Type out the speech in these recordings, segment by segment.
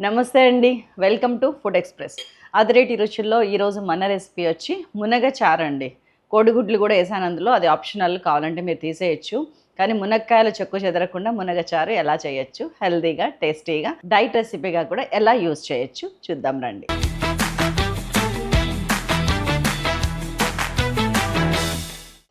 నమస్తే అండి, welcome to food express. అదిరేటి రుచుల్లో ఈరోజు మన రెసిపీ వచ్చి మునగ చారు అండి. కోడిగుడ్లు కూడా వేసాను అందులో, అది ఆప్షనల్, కావాలంటే మీరు తీసేయచ్చు. కానీ మునక్కాయల చెక్కు చెదరకుండా మునగ చారు ఎలా చేయొచ్చు, హెల్తీగా టేస్టీగా డైట్ రెసిపీగా కూడా ఎలా యూజ్ చేయొచ్చు చూద్దాం రండి.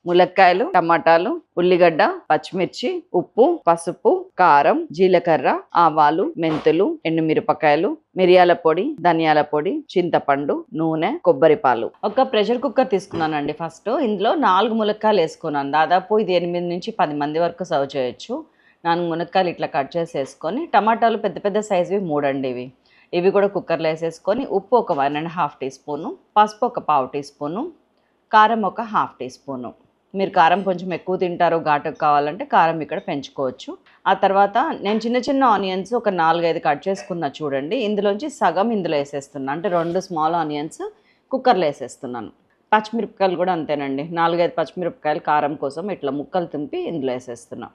ములక్కాయలు, టమాటాలు, ఉల్లిగడ్డ, పచ్చిమిర్చి, ఉప్పు, పసుపు, కారం, జీలకర్ర, ఆవాలు, మెంతులు, ఎండుమిరపకాయలు, మిరియాల పొడి, ధనియాల పొడి, చింతపండు, నూనె, కొబ్బరి పాలు. ఒక ప్రెషర్ కుక్కర్ తీసుకున్నానండి. ఫస్ట్ ఇందులో 4 ములక్కాయలు వేసుకున్నాను. దాదాపు ఇది 8 నుంచి 10 మంది వరకు సర్వ్ చేయొచ్చు. 4 ములక్కాయలు ఇట్లా కట్ చేసేసుకొని, టమాటాలు పెద్ద పెద్ద సైజువి 3 అండి ఇవి కూడా కుక్కర్లో వేసేసుకొని, ఉప్పు ఒక 1.5 టీ స్పూను, పసుపు ఒక 1/2 టీ స్పూను, కారం ఒక 1/2 టీ స్పూను. మీరు కారం కొంచెం ఎక్కువ తింటారు, ఘాటుకు కావాలంటే కారం ఇక్కడ పెంచుకోవచ్చు. ఆ తర్వాత నేను చిన్న చిన్న ఆనియన్స్ ఒక 4-5 కట్ చేసుకున్నా చూడండి. ఇందులోంచి సగం ఇందులో వేసేస్తున్నాను, అంటే 2 స్మాల్ ఆనియన్స్ కుక్కర్లో వేసేస్తున్నాను. పచ్చిమిరపకాయలు కూడా అంతేనండి, 4-5 పచ్చిమిరపకాయలు కారం కోసం ఇట్లా ముక్కలు తుంపి ఇందులో వేసేస్తున్నాను.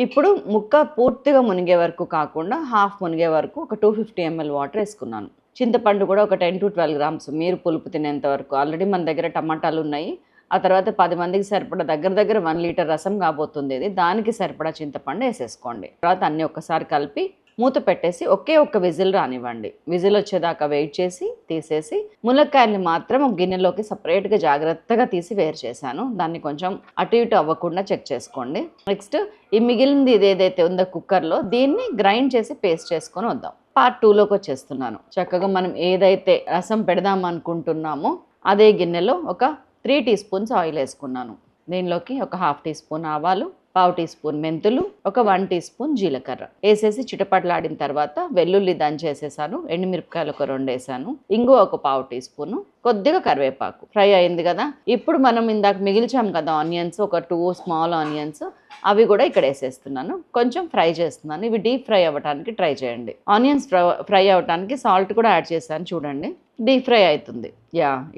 ఇప్పుడు ముక్క పూర్తిగా మునిగే వరకు కాకుండా హాఫ్ మునిగే వరకు ఒక 250 ml వాటర్ వేసుకున్నాను. చింతపండు కూడా ఒక 10 to 12 grams, మీరు పులుపు తినేంత వరకు. ఆల్రెడీ మన దగ్గర టమాటాలు ఉన్నాయి. ఆ తర్వాత 10 మందికి సరిపడా దగ్గర 1 లీటర్ రసం కాబోతుంది ఇది, దానికి సరిపడా చింతపండు వేసేసుకోండి. తర్వాత అన్నీ ఒక్కసారి కలిపి మూత పెట్టేసి ఒక్క విజిల్ రానివ్వండి. విజిల్ వచ్చేదాకా వెయిట్ చేసి తీసేసి ములక్కాయల్ని మాత్రం ఒక గిన్నెలోకి సపరేట్గా జాగ్రత్తగా తీసి వేరు చేశాను. దాన్ని కొంచెం అటు ఇటు అవ్వకుండా చెక్ చేసుకోండి. నెక్స్ట్ ఈ మిగిలింది ఇదేదైతే ఉందో కుక్కర్లో, దీన్ని గ్రైండ్ చేసి పేస్ట్ చేసుకొని వద్దాం. పార్ట్ 2లోకి వచ్చేస్తున్నాను. చక్కగా మనం ఏదైతే రసం పెడదాం అనుకుంటున్నామో అదే గిన్నెలో ఒక 3 టీ స్పూన్స్ ఆయిల్ వేసుకున్నాను. దీనిలోకి ఒక 1/2 టీ స్పూన్ ఆవాలు, 1/2 టీ స్పూన్ మెంతులు, ఒక 1 టీ స్పూన్ జీలకర్ర వేసేసి చిటపట్లాడిన తర్వాత వెల్లుల్లి దంచేసేసాను. ఎండుమిరపకాయలు ఒక 2 వేసాను. ఇంగువ ఒక 1/2 టీ స్పూను, కొద్దిగా కరివేపాకు. ఫ్రై అయింది కదా. ఇప్పుడు మనం ఇందాక మిగిల్చాం కదా ఆనియన్స్, ఒక 2 స్మాల్ ఆనియన్స్, అవి కూడా ఇక్కడ వేసేస్తున్నాను. కొంచెం ఫ్రై చేస్తున్నాను. ఇవి డీప్ ఫ్రై అవ్వడానికి ట్రై చేయండి. ఆనియన్స్ ఫ్రై అవ్వడానికి సాల్ట్ కూడా యాడ్ చేశాను చూడండి. డీప్ ఫ్రై అవుతుంది.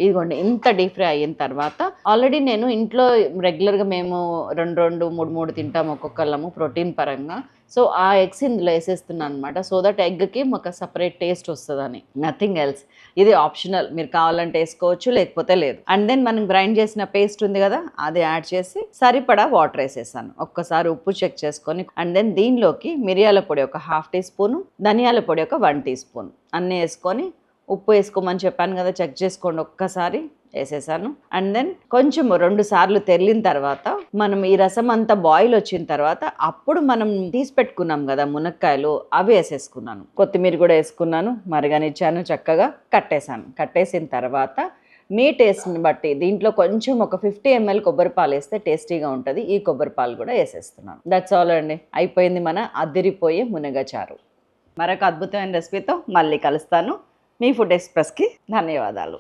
ఇదిగోండి, ఇంత డీప్ ఫ్రై అయిన తర్వాత ఆల్రెడీ నేను ఇంట్లో రెగ్యులర్గా మేము 2 3 తింటాము ఒక్కొక్కళ్ళము ప్రోటీన్ పరంగా. సో ఆ ఎగ్స్ ఇందులో వేసేస్తున్నాను అనమాట. సో దట్ ఎగ్కి ఒక సపరేట్ టేస్ట్ వస్తుందని, నథింగ్ ఎల్స్. ఇది ఆప్షనల్, మీరు కావాలంటే వేసుకోవచ్చు, లేకపోతే లేదు. అండ్ దెన్ మనం గ్రైండ్ చేసిన పేస్ట్ ఉంది కదా, అది యాడ్ చేసి సరిపడా వాటర్ వేసేసాను. ఒక్కసారి ఉప్పు చెక్ చేసుకొని, అండ్ దెన్ దీనిలోకి మిరియాల పొడి ఒక 1/2 టీ స్పూను, ధనియాల పొడి ఒక 1 టీ స్పూన్ అన్నీ వేసుకొని, ఉప్పు వేసుకోమని చెప్పాను కదా, చెక్ చేసుకోండి, ఒక్కసారి వేసేసాను. అండ్ దెన్ కొంచెం 2 సార్లు తెరిలిన తర్వాత మనం ఈ రసం అంతా బాయిల్ వచ్చిన తర్వాత అప్పుడు మనం తీసి పెట్టుకున్నాం కదా మునక్కాయలు, అవి వేసేసుకున్నాను. కొత్తిమీర కూడా వేసుకున్నాను, మరగనిచ్చాను, చక్కగా కట్టేశాను. కట్టేసిన తర్వాత మీ టేస్ట్ని బట్టి దీంట్లో కొంచెం ఒక 50 ml కొబ్బరి పాలు వేస్తే టేస్టీగా ఉంటుంది. ఈ కొబ్బరి పాలు కూడా వేసేస్తున్నాను. దట్స్ ఆల్ అండి, అయిపోయింది మన అదిరిపోయే మునగ చారు. మరొక అద్భుతమైన రెసిపీతో మళ్ళీ కలుస్తాను. మీ ఫుడ్ ఎక్స్ప్రెస్కి ధన్యవాదాలు.